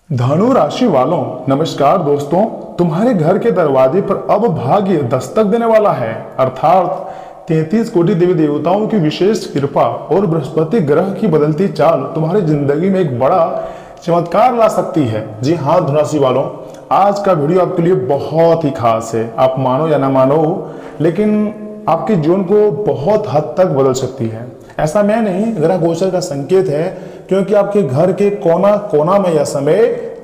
धनु राशि वालों, नमस्कार दोस्तों। तुम्हारे घर के दरवाजे पर अब भाग्य दस्तक देने वाला है, अर्थात 33 कोटि देवी देवताओं की विशेष कृपा और बृहस्पति ग्रह की बदलती चाल तुम्हारी जिंदगी में एक बड़ा चमत्कार ला सकती है। जी हाँ धनु राशि वालों, आज का वीडियो आपके लिए बहुत ही खास है। आप मानो या ना मानो, लेकिन आपके जीवन को बहुत हद तक बदल सकती है। ऐसा मैं नहीं, ग्रह गोचर का संकेत है, क्योंकि आपके घर के कोना कोना में यह समय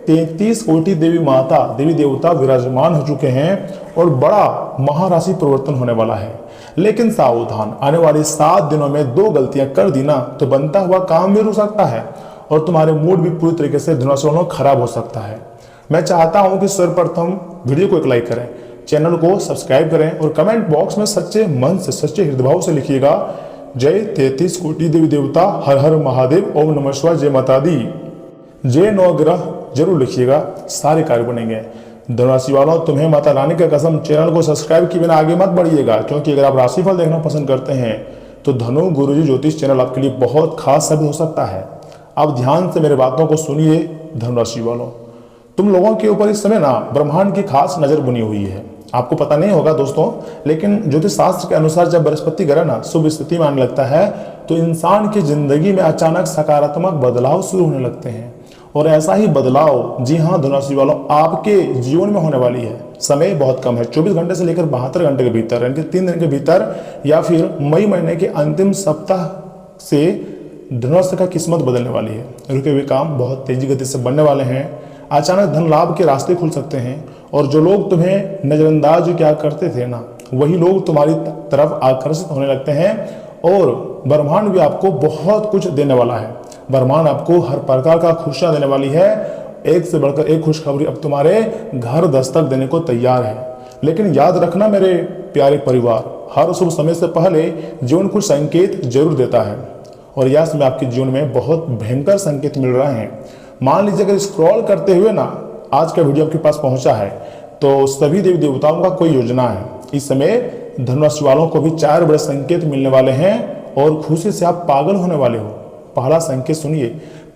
33 कोटि देवी माता देवी देवता विराजमान हो चुके हैं और बड़ा महाराशि परिवर्तन होने वाला है। लेकिन सावधान, आने वाले 7 दिनों में 2 गलतियां कर दी ना तो बनता हुआ काम भी रुक सकता है और तुम्हारे मूड भी पूरी तरीके से धनु राशि वालों खराब हो सकता है। मैं चाहता हूं कि सर्वप्रथम वीडियो को एक लाइक करें, चैनल को सब्सक्राइब करें और कमेंट बॉक्स में सच्चे मन से, सच्चे हृदय भाव से लिखिएगा जय 33 कोटि देवी देवता, हर हर महादेव, ओम नमः शिवाय, जय माता दी, जय नवग्रह जरूर लिखिएगा, सारे कार्य बनेंगे। धनु राशि वालों, तुम्हें माता रानी का कसम, चैनल को सब्सक्राइब किए बिना आगे मत बढ़िएगा, क्योंकि अगर आप राशिफल देखना पसंद करते हैं तो धनु गुरुजी ज्योतिष चैनल आपके लिए बहुत खास साबित हो सकता है। आप ध्यान से मेरे बातों को सुनिए। धनु राशि वालों, तुम लोगों के ऊपर इस समय ना ब्रह्मांड की खास नजर बुनी हुई है। आपको पता नहीं होगा दोस्तों, लेकिन ज्योतिष शास्त्र के अनुसार जब बृहस्पति ग्रह ना शुभ स्थिति में आने लगता है तो इंसान की जिंदगी में अचानक सकारात्मक बदलाव शुरू होने लगते हैं। और ऐसा ही बदलाव, जी हाँ धनु राशि वालों, आपके जीवन में होने वाली है। समय बहुत कम है, 24 घंटे से लेकर 72 घंटे के भीतर, यानी कि 3 दिन के भीतर या फिर मई महीने के अंतिम सप्ताह से धनु राशि का किस्मत बदलने वाली है। रुके हुए काम बहुत तेजी गति से बढ़ने वाले हैं। अचानक धन लाभ के रास्ते खुल सकते हैं और जो लोग तुम्हें नजरअंदाज क्या करते थे ना, वही लोग तुम्हारी तरफ आकर्षित होने लगते हैं और ब्रह्मांड भी आपको बहुत कुछ देने वाला है। ब्रह्मांड आपको हर प्रकार का खुशियां देने वाली है। एक से बढ़कर एक खुशखबरी अब तुम्हारे घर दस्तक देने को तैयार है। लेकिन याद रखना मेरे प्यारे परिवार, हर शुभ समय से पहले जीवन कुछ संकेत जरूर देता है और यह समय आपके जीवन में बहुत भयंकर संकेत मिल रहे हैं। मान लीजिए अगर स्क्रॉल करते हुए ना आज का वीडियो आपके पास पहुंचा है तो सभी देवी देवताओं का कोई योजना है। इस समय धनु राशि वालों को भी 4 बड़े संकेत मिलने वाले हैं और खुशी से आप पागल होने वाले हो। पहला संकेत सुनिए,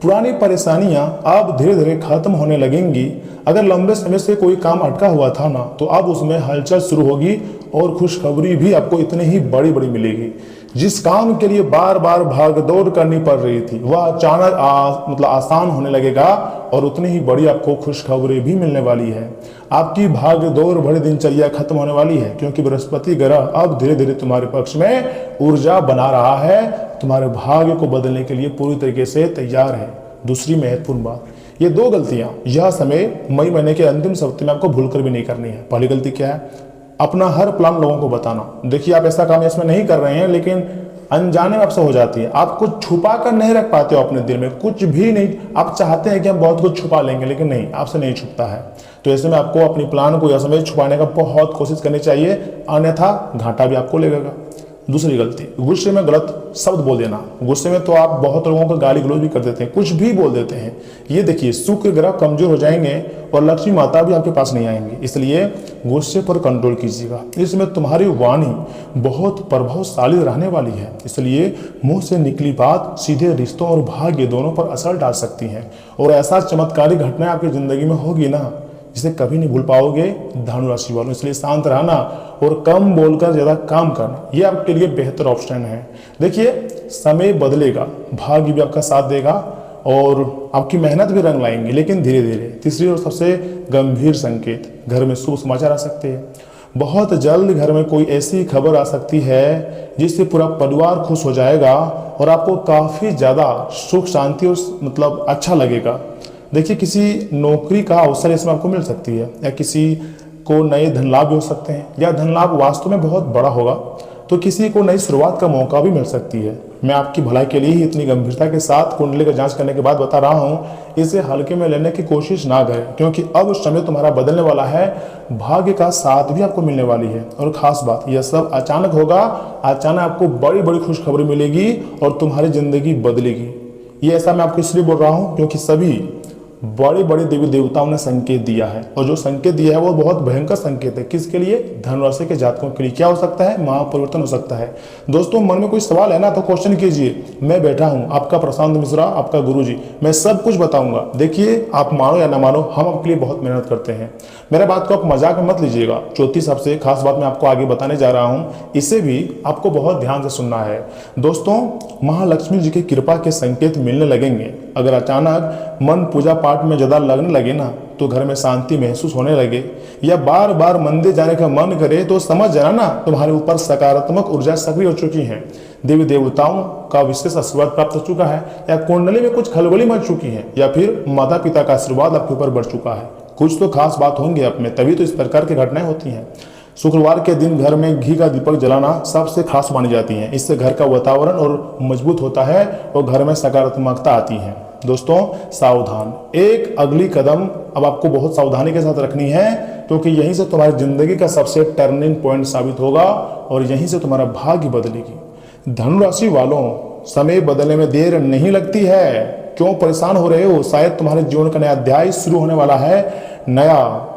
पुरानी परेशानियां अब धीरे धीरे खत्म होने लगेंगी। अगर लंबे समय से कोई काम अटका हुआ था ना तो अब उसमें हलचल शुरू होगी और खुशखबरी भी आपको इतनी ही बड़ी बड़ी मिलेगी। जिस काम के लिए बार बार भाग दौड़ करनी पड़ रही थी वह अचानक आसान होने लगेगा और उतनी ही बड़ी आपको खुशखबरी भी मिलने वाली है। आपकी भाग दौड़ भरी दिनचर्या खत्म होने वाली है, क्योंकि बृहस्पति ग्रह अब धीरे धीरे तुम्हारे पक्ष में ऊर्जा बना रहा है, तुम्हारे भाग्य को बदलने के लिए पूरी तरीके से तैयार है। दूसरी महत्वपूर्ण बात, ये 2 गलतियां यह समय मई महीने के अंतिम सप्ताह में आपको भूलकर भी नहीं करनी है। पहली गलती क्या है? अपना हर प्लान लोगों को बताना। देखिए आप ऐसा काम इसमें नहीं कर रहे हैं, लेकिन अनजाने में आपसे हो जाती है। आप कुछ छुपा कर नहीं रख पाते हो अपने दिल में, कुछ भी नहीं। आप चाहते हैं कि हम बहुत कुछ छुपा लेंगे, लेकिन नहीं, आपसे नहीं छुपता है। तो ऐसे में आपको अपनी प्लान को यह समय छुपाने का बहुत कोशिश करनी चाहिए, अन्यथा घाटा भी आपको लगेगा। दूसरी गलती, गुस्से में गलत शब्द बोल देना। गुस्से में तो आप बहुत लोगों को गाली गलौज भी कर देते हैं, कुछ भी बोल देते हैं। ये देखिए, शुक्र ग्रह कमजोर हो जाएंगे और लक्ष्मी माता भी आपके पास नहीं आएंगी, इसलिए गुस्से पर कंट्रोल कीजिएगा। इसमें तुम्हारी वाणी बहुत प्रभावशाली रहने वाली है, इसलिए मुंह से निकली बात सीधे रिश्तों और भाग्य दोनों पर असर डाल सकती है और ऐसा चमत्कारी घटना आपकी जिंदगी में होगी ना जिसे कभी नहीं भूल पाओगे धनु राशि वालों। इसलिए शांत रहना और कम बोलकर ज्यादा काम करना, ये आपके लिए बेहतर ऑप्शन है। देखिए, समय बदलेगा, भाग्य भी आपका साथ देगा और आपकी मेहनत भी रंग लाएंगे, लेकिन धीरे धीरे। तीसरी और सबसे गंभीर संकेत, घर में शुभ समाचार आ सकते हैं। बहुत जल्द घर में कोई ऐसी खबर आ सकती है जिससे पूरा परिवार खुश हो जाएगा और आपको काफी ज्यादा सुख शांति और अच्छा लगेगा। देखिए, किसी नौकरी का अवसर इसमें आपको मिल सकती है, या किसी को नए धन लाभ भी हो सकते हैं, या धन लाभ वास्तव में बहुत बड़ा होगा तो किसी को नई शुरुआत का मौका भी मिल सकती है। मैं आपकी भलाई के लिए ही इतनी गंभीरता के साथ कुंडली का जांच करने के बाद बता रहा हूं। इसे हल्के में लेने की कोशिश ना करें, क्योंकि अब समय तुम्हारा बदलने वाला है, भाग्य का साथ भी आपको मिलने वाली है। और खास बात, यह सब अचानक होगा, अचानक आपको बड़ी बड़ी खुशखबरी मिलेगी और तुम्हारी जिंदगी बदलेगी। ये ऐसा मैं आपको इसलिए बोल रहा हूँ क्योंकि सभी बड़े बड़े देवी देवताओं ने संकेत दिया है, और जो संकेत दिया है वो बहुत भयंकर संकेत है। किसके लिए? धनुराशि के जातकों के लिए। क्या हो सकता है? महापरिवर्तन हो सकता है। दोस्तों, मन में कोई सवाल है ना तो क्वेश्चन कीजिए, मैं बैठा हूं, आपका प्रशांत मिश्रा, आपका गुरुजी, मैं सब कुछ बताऊंगा। देखिए, आप मानो या ना मानो, हम आपके लिए बहुत मेहनत करते हैं। मेरा बात को आप मजाक में मत लीजिएगा। ज्योतिष सबसे खास बात मैं आपको आगे बताने जा रहा हूं, इसे भी आपको बहुत ध्यान से सुनना है। दोस्तों, महालक्ष्मी जी की कृपा के संकेत मिलने लगेंगे। अगर अचानक मन पूजा पाठ में ज्यादा लगने लगे ना, तो घर में शांति महसूस होने लगे, या बार बार मंदिर जाने का मन करे, तो समझ जाना ना तुम्हारे ऊपर सकारात्मक ऊर्जा सक्रिय हो चुकी है। देवी देवताओं का विशेष आशीर्वाद प्राप्त हो चुका है, या कुंडली में कुछ खलबली मच चुकी है, या फिर माता पिता का आशीर्वाद आपके ऊपर बढ़ चुका है। कुछ तो खास बात होंगी आप में, तभी तो इस प्रकार की घटनाएं होती हैं। शुक्रवार के दिन घर में घी का दीपक जलाना सबसे खास मानी जाती है। इससे घर का वातावरण और मजबूत होता है और घर में सकारात्मकता आती है। दोस्तों, सावधान, एक अगली कदम अब आपको बहुत सावधानी के साथ रखनी है, क्योंकि यहीं से तुम्हारी जिंदगी का सबसे टर्निंग पॉइंट साबित होगा और यहीं से तुम्हारा भाग्य बदलेगी। धनुराशि वालों, समय बदलने में देर नहीं लगती है। क्यों परेशान हो रहे हो? शायद तुम्हारे जीवन का नया अध्याय शुरू होने वाला है, नया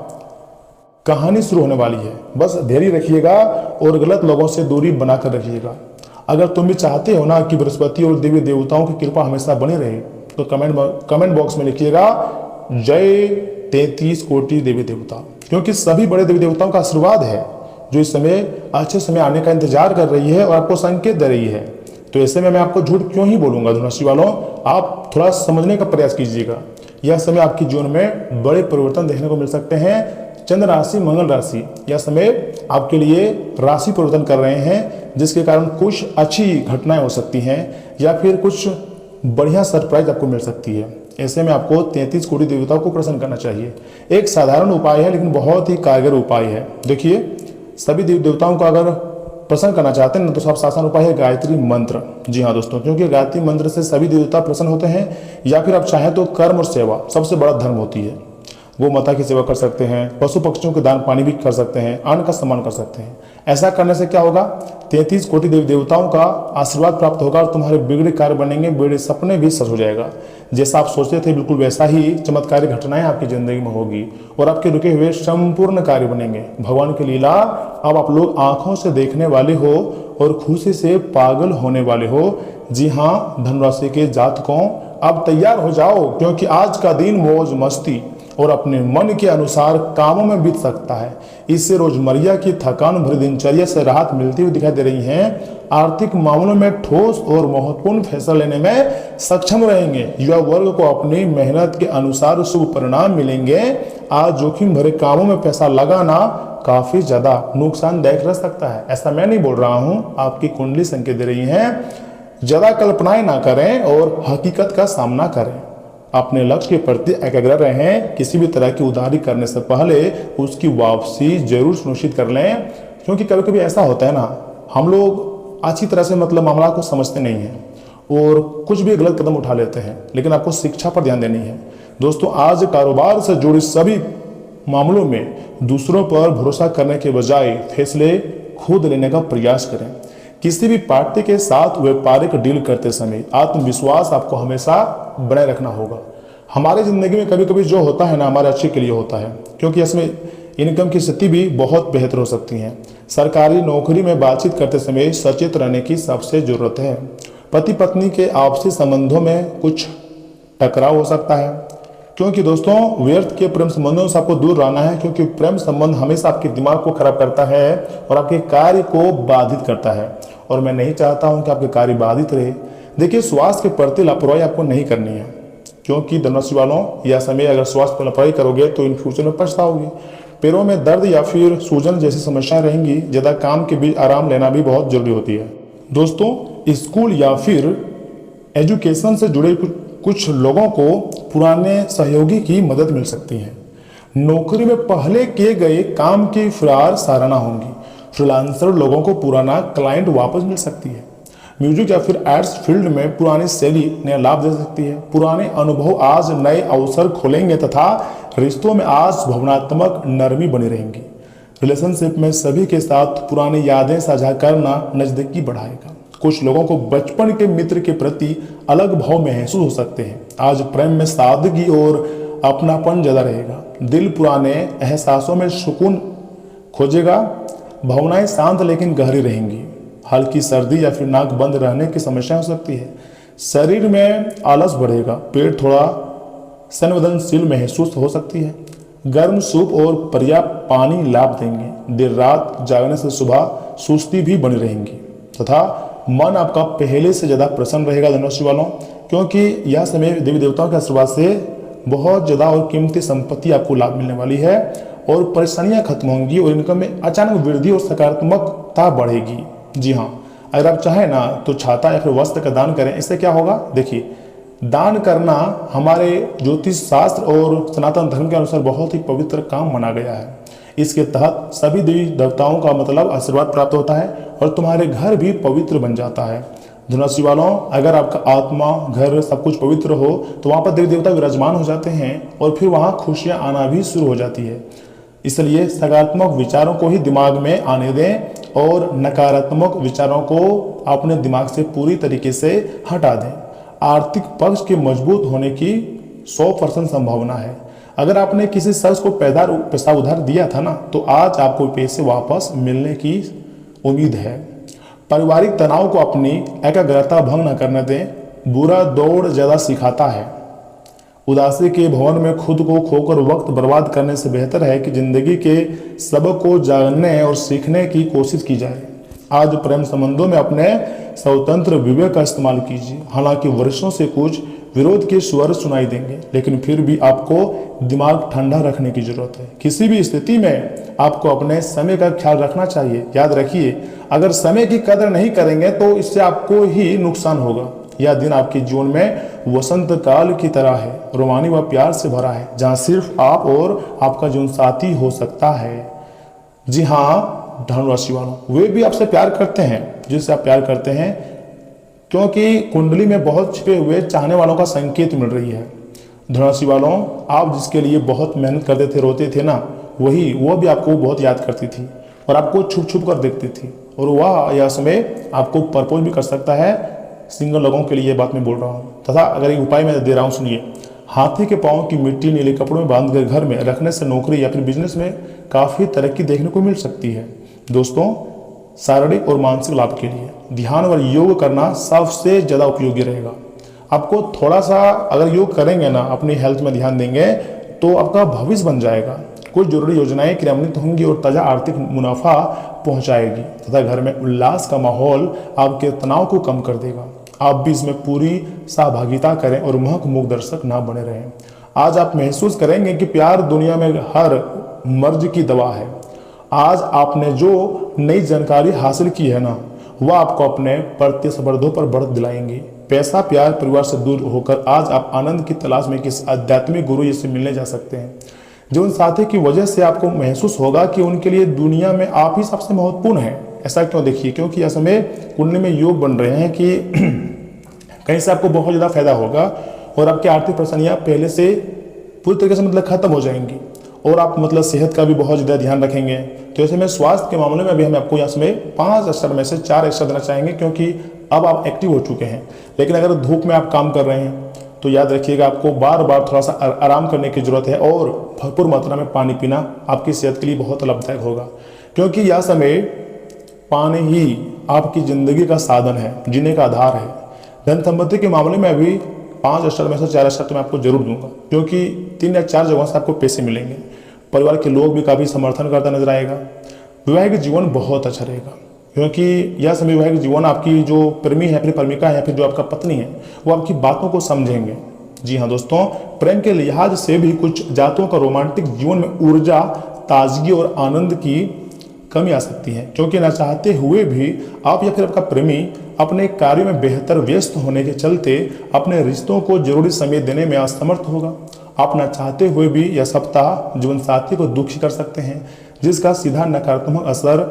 कहानी शुरू होने वाली है। बस धैर्य रखिएगा और गलत लोगों से दूरी बनाकर रखिएगा। अगर तुम भी चाहते हो ना कि बृहस्पति और देवी देवताओं की कृपा हमेशा बनी रहे, तो कमेंट बॉक्स में लिखिएगा जय 33 कोटि देवी देवता, क्योंकि सभी बड़े देवी देवताओं का आशीर्वाद है जो इस समय अच्छे समय आने का इंतजार कर रही है और आपको संकेत दे रही है। तो ऐसे में मैं आपको झूठ क्यों ही बोलूंगा। धनुराशि वालों, आप थोड़ा समझने का प्रयास कीजिएगा। यह समय आपके जीवन में बड़े परिवर्तन देखने को मिल सकते हैं। चंद्र राशि, मंगल राशि यह समय आपके लिए राशि परिवर्तन कर रहे हैं, जिसके कारण कुछ अच्छी घटनाएं हो सकती हैं या फिर कुछ बढ़िया सरप्राइज आपको मिल सकती है। ऐसे में आपको 33 कोटि देवताओं को प्रसन्न करना चाहिए। एक साधारण उपाय है, लेकिन बहुत ही कारगर उपाय है। देखिए, सभी देवी देवताओं को अगर प्रसन्न करना चाहते हैं तो सबसे आसान उपाय है गायत्री मंत्र। जी हाँ दोस्तों, क्योंकि गायत्री मंत्र से सभी देवता प्रसन्न होते हैं। या फिर आप चाहें तो कर्म और सेवा सबसे बड़ा धर्म होती है। वो माता की सेवा कर सकते हैं, पशु पक्षियों के दान पानी भी कर सकते हैं, अन्न का सम्मान कर सकते हैं। ऐसा करने से क्या होगा? 33 कोटि देवी देवताओं का आशीर्वाद प्राप्त होगा और तुम्हारे बिगड़े कार्य बनेंगे, बिगड़े सपने भी सच हो जाएगा। जैसा आप सोचते थे बिल्कुल वैसा ही चमत्कारी घटनाएं आपकी जिंदगी में होगी और आपके रुके हुए संपूर्ण कार्य बनेंगे। भगवान की लीला अब आप लोग आंखों से देखने वाले हो और खुशी से पागल होने वाले हो। जी हाँ, धनुराशि के जातकों, अब तैयार हो जाओ, क्योंकि आज का दिन मौज मस्ती और अपने मन के अनुसार कामों में बीत सकता है। इससे रोजमर्रा की थकान भरी दिनचर्या से राहत मिलती हुई दिखाई दे रही है। आर्थिक मामलों में ठोस और महत्वपूर्ण फैसला लेने में सक्षम रहेंगे। युवा वर्ग को अपनी मेहनत के अनुसार शुभ परिणाम मिलेंगे। आज जोखिम भरे कामों में पैसा लगाना काफी ज्यादा नुकसानदायक रह सकता है। ऐसा मैं नहीं बोल रहा हूं, आपकी कुंडली संकेत दे रही है। ज्यादा कल्पनाएं ना करें और हकीकत का सामना करें। अपने लक्ष्य के प्रति एकाग्र रहें। किसी भी तरह की उधारी करने से पहले उसकी वापसी जरूर सुनिश्चित कर लें, क्योंकि कभी कभी ऐसा होता है ना, हम लोग अच्छी तरह से मामला को समझते नहीं हैं और कुछ भी गलत कदम उठा लेते हैं। लेकिन आपको शिक्षा पर ध्यान देनी है। दोस्तों, आज कारोबार से जुड़े सभी मामलों में दूसरों पर भरोसा करने के बजाय फैसले खुद लेने का प्रयास करें। किसी भी पार्टी के साथ व्यापारिक डील करते समय आत्मविश्वास आपको हमेशा बनाए रखना होगा। हमारी जिंदगी में कभी कभी जो होता है ना, हमारे अच्छे के लिए होता है, क्योंकि इसमें इनकम की स्थिति भी बहुत बेहतर हो सकती है। सरकारी नौकरी में बातचीत करते समय सचेत रहने की सबसे जरूरत है। पति पत्नी के आपसी संबंधों में कुछ टकराव हो सकता है, क्योंकि दोस्तों व्यर्थ के प्रेम संबंधों से आपको दूर रहना है, क्योंकि प्रेम संबंध हमेशा आपके दिमाग को खराब करता है और आपके कार्य को बाधित करता है। और मैं नहीं चाहता हूं कि आपके कार्य बाधित रहे। देखिए, स्वास्थ्य के प्रति लापरवाही आपको नहीं करनी है, क्योंकि धनुराशि वालों, यह समय अगर स्वास्थ्य पर लापरवाही करोगे तो इन फ्यूचर में पछताओगे। पैरों में दर्द या फिर सूजन जैसी समस्याएं रहेंगी। ज्यादा काम के बीच आराम लेना भी बहुत जरूरी होती है। दोस्तों, स्कूल या फिर एजुकेशन से जुड़े कुछ लोगों को पुराने सहयोगी की मदद मिल सकती है। नौकरी में पहले किए गए काम की फिर सराहना होंगी। फ्रीलांसर लोगों को पुराना क्लाइंट वापस मिल सकती है। म्यूजिक या फिर आर्ट्स फील्ड में पुरानी शैली नया लाभ दे सकती है। पुराने अनुभव आज नए अवसर खोलेंगे तथा रिश्तों में आज भावनात्मक नरमी बनी रहेंगी। रिलेशनशिप में सभी के साथ पुरानी यादें साझा करना नजदीकी बढ़ाएगा। कुछ लोगों को बचपन के मित्र के प्रति अलग भाव महसूस हो सकते हैं। आज प्रेम में सादगी और अपनापन ज़्यादा रहेगा। दिल पुराने एहसासों में सुकून खोजेगा। भावनाएं शांत लेकिन गहरी रहेंगी। हल्की सर्दी या फिर नाक बंद रहने की समस्या हो सकती है। शरीर में आलस बढ़ेगा। पेट थोड़ा संवेदनशील महसूस हो सकती है। गर्म सूप और पर्याप्त पानी लाभ देंगे। देर रात जागने से सुबह सुस्ती भी बनी रहेंगी तथा मन आपका पहले से ज़्यादा प्रसन्न रहेगा धनुराशि वालों, क्योंकि यह समय देवी देवताओं के आशीर्वाद से बहुत ज़्यादा और कीमती संपत्ति आपको लाभ मिलने वाली है और परेशानियां खत्म होंगी और इनकम में अचानक वृद्धि और सकारात्मकता बढ़ेगी। जी हाँ, अगर आप चाहें ना तो छाता या फिर वस्त्र का दान करें। इससे क्या होगा, देखिए दान करना हमारे ज्योतिष शास्त्र और सनातन धर्म के अनुसार बहुत ही पवित्र काम माना गया है। इसके तहत सभी देवी देवताओं का मतलब आशीर्वाद प्राप्त होता है और तुम्हारे घर भी पवित्र बन जाता है। धनुराशि वालों, अगर आपका आत्मा घर सब कुछ पवित्र हो तो वहाँ पर देवी देवता विराजमान हो जाते हैं और फिर वहाँ खुशियाँ आना भी शुरू हो जाती है। इसलिए सकारात्मक विचारों को ही दिमाग में आने दें और नकारात्मक विचारों को अपने दिमाग से पूरी तरीके से हटा दें। आर्थिक पक्ष के मजबूत होने की 100% संभावना है। अगर आपने किसी शख्स को पैसा उधार दिया था ना तो आज आपको पैसे वापस मिलने की उम्मीद है। पारिवारिक तनाव को अपनी एकाग्रता भंग न करने दें। बुरा दौड़ ज़्यादा सिखाता है। उदासी के भवन में खुद को खोकर वक्त बर्बाद करने से बेहतर है कि जिंदगी के सबक को जानने और सीखने की कोशिश की जाए। आज प्रेम संबंधों में अपने स्वतंत्र विवेक का इस्तेमाल कीजिए। हालांकि वर्षों से कुछ विरोध के स्वर सुनाई देंगे, लेकिन फिर भी आपको दिमाग ठंडा रखने की जरूरत है। किसी भी स्थिति में आपको अपने समय का ख्याल रखना चाहिए। याद रखिए, अगर समय की कदर नहीं करेंगे तो इससे आपको ही नुकसान होगा। यह दिन आपके जीवन में वसंत काल की तरह है, रोमानी व प्यार से भरा है, जहाँ सिर्फ आप और आपका जीवन साथी हो सकता है। जी हाँ धनुराशि वालों, वे भी आपसे प्यार करते हैं जिससे आप प्यार करते हैं, क्योंकि कुंडली में बहुत छिपे हुए चाहने वालों का संकेत मिल रही है। धनुराशि वालों, आप जिसके लिए बहुत मेहनत करते थे, रोते थे ना, वो भी आपको बहुत याद करती थी और आपको छुप छुप कर देखती थी और वह यह समय आपको प्रपोज भी कर सकता है। सिंगल लोगों के लिए ये बात मैं बोल रहा हूँ। तथा अगर एक उपाय मैं दे रहा हूँ, सुनिए। हाथी के पाँव की मिट्टी नीले कपड़ों में बांधकर घर में रखने से नौकरी या फिर बिजनेस में काफ़ी तरक्की देखने को मिल सकती है। दोस्तों, शारीरिक और मानसिक लाभ के लिए ध्यान और योग करना सबसे ज़्यादा उपयोगी रहेगा। आपको थोड़ा सा अगर योग करेंगे ना, अपनी हेल्थ में ध्यान देंगे तो आपका भविष्य बन जाएगा। कुछ जरूरी योजनाएं क्रियान्वित होंगी और ताज़ा आर्थिक मुनाफा पहुंचाएगी तथा घर में उल्लास का माहौल आपके तनाव को कम कर देगा। आप भी इसमें पूरी सहभागिता करें और महक मूक दर्शक ना बने रहें। आज आप महसूस करेंगे कि प्यार दुनिया में हर मर्ज की दवा है। आज आपने जो नई जानकारी हासिल की है ना, वह आपको अपने प्रतिस्पर्धों पर बढ़त दिलाएंगी। पैसा, प्यार, परिवार से दूर होकर आज आप आनंद की तलाश में किसी आध्यात्मिक गुरु से मिलने जा सकते हैं। जीवन साथी की वजह से आपको महसूस होगा कि उनके लिए दुनिया में आप ही सबसे महत्वपूर्ण हैं। ऐसा क्यों? देखिए, क्योंकि इस समय कुंडली में योग बन रहे हैं कि कहीं से आपको बहुत ज़्यादा फायदा होगा और आपकी आर्थिक परेशानियां पहले से पूरी तरीके से मतलब खत्म हो जाएंगी और आप मतलब सेहत का भी बहुत ज़्यादा ध्यान रखेंगे। तो ऐसे में स्वास्थ्य के मामले में अभी हम आपको यहाँ समय 5 स्टार में से 4 स्टार देना चाहेंगे, क्योंकि अब आप एक्टिव हो चुके हैं। लेकिन अगर धूप में आप काम कर रहे हैं तो याद रखिएगा, आपको बार बार थोड़ा सा आराम करने की जरूरत है और भरपूर मात्रा में पानी पीना आपकी सेहत के लिए बहुत लाभदायक होगा, क्योंकि यह समय पानी ही आपकी जिंदगी का साधन है, जीने का आधार है। धन संपत्ति के मामले में अभी 5 स्टार में से 4 स्टार तो मैं आपको जरूर दूंगा, क्योंकि 3 या 4 जगहों से आपको पैसे मिलेंगे। परिवार के लोग भी काफ़ी समर्थन करता नजर आएगा। वैवाहिक जीवन बहुत अच्छा रहेगा, क्योंकि यह समय वैवाहिक जीवन आपकी जो प्रेमी है, फिर प्रेमिका है या फिर जो आपका पत्नी है, वो आपकी बातों को समझेंगे। जी हाँ दोस्तों, प्रेम के लिहाज से भी कुछ जातों का रोमांटिक जीवन में ऊर्जा, ताजगी और आनंद की कमी आ सकती है, क्योंकि न चाहते हुए भी आप या फिर आपका प्रेमी अपने कार्यों में बेहतर व्यस्त होने के चलते अपने रिश्तों को जरूरी समय देने में असमर्थ होगा। आप न चाहते हुए भी यह सप्ताह जीवन साथी को दुखी कर सकते हैं, जिसका सीधा नकारात्मक असर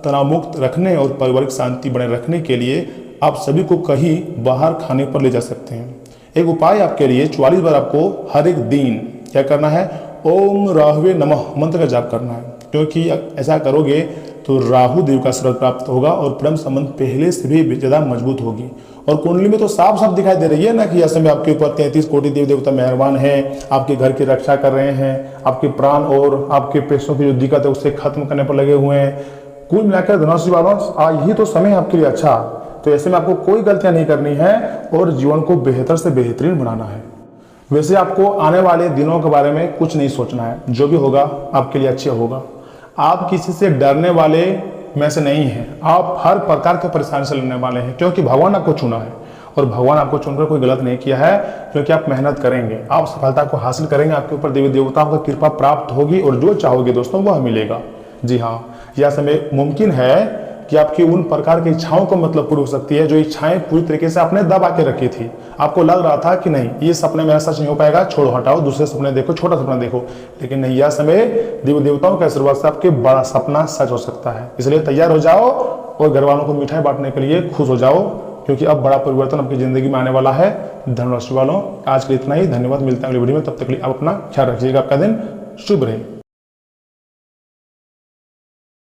तनावमुक्त रखने और पारिवारिक शांति बने रखने के लिए आप सभी को कहीं बाहर खाने पर ले जा सकते हैं। एक उपाय आपके लिए 44 बार आपको हर एक दिन क्या करना है, ओम राहुवे नमः मंत्र का जाप करना है, क्योंकि ऐसा करोगे तो राहु देव का आशीर्वाद प्राप्त होगा और प्रेम संबंध पहले से भी ज़्यादा मजबूत होगी और कुंडली में तो साफ साफ दिखाई दे रही है ना कि ऐसे में आपके ऊपर 33 कोटि देवी देवता मेहरबान हैं, आपके घर की रक्षा कर रहे हैं, आपके प्राण और आपके पैसों की जो दिक्कत है उससे खत्म करने पर लगे हुए हैं। कुल मिलाकर धनुराशि वालों आज ही तो समय है आपके लिए अच्छा। तो ऐसे में आपको कोई गलतियां नहीं करनी है और जीवन को बेहतर से बेहतरीन बनाना है। वैसे आपको आने वाले दिनों के बारे में कुछ नहीं सोचना है, जो भी होगा आपके लिए अच्छा होगा। आप किसी से डरने वाले में से नहीं हैं, आप हर प्रकार के परेशानी से लड़ने वाले हैं, क्योंकि भगवान आपको चुना है और भगवान आपको चुनकर कोई गलत नहीं किया है। क्योंकि आप मेहनत करेंगे, आप सफलता को हासिल करेंगे, आपके ऊपर देवी देवताओं की कृपा प्राप्त होगी और जो चाहोगे दोस्तों वह मिलेगा। जी हाँ, यह समय मुमकिन है कि आपकी उन प्रकार की इच्छाओं को मतलब पूरी हो सकती है जो इच्छाएं पूरी तरीके से आपने दबा के रखी थी। आपको लग रहा था कि नहीं ये सपने में सच नहीं हो पाएगा, छोड़ो हटाओ, दूसरे सपने देखो, छोटा सपना देखो। लेकिन नहीं, यह समय देवी देवताओं के आशीर्वाद से आपके बड़ा सपना सच हो सकता है। इसलिए तैयार हो जाओ और घर वालों को मिठाई बांटने के लिए खुश हो जाओ, क्योंकि अब बड़ा परिवर्तन आपकी जिंदगी में आने वाला है। धनुराशि वालों आज के लिए इतना ही। धन्यवाद, मिलते हैं अगली वीडियो में। तब तक के लिए आप अपना ख्याल रखिएगा। आपका दिन शुभ रहे।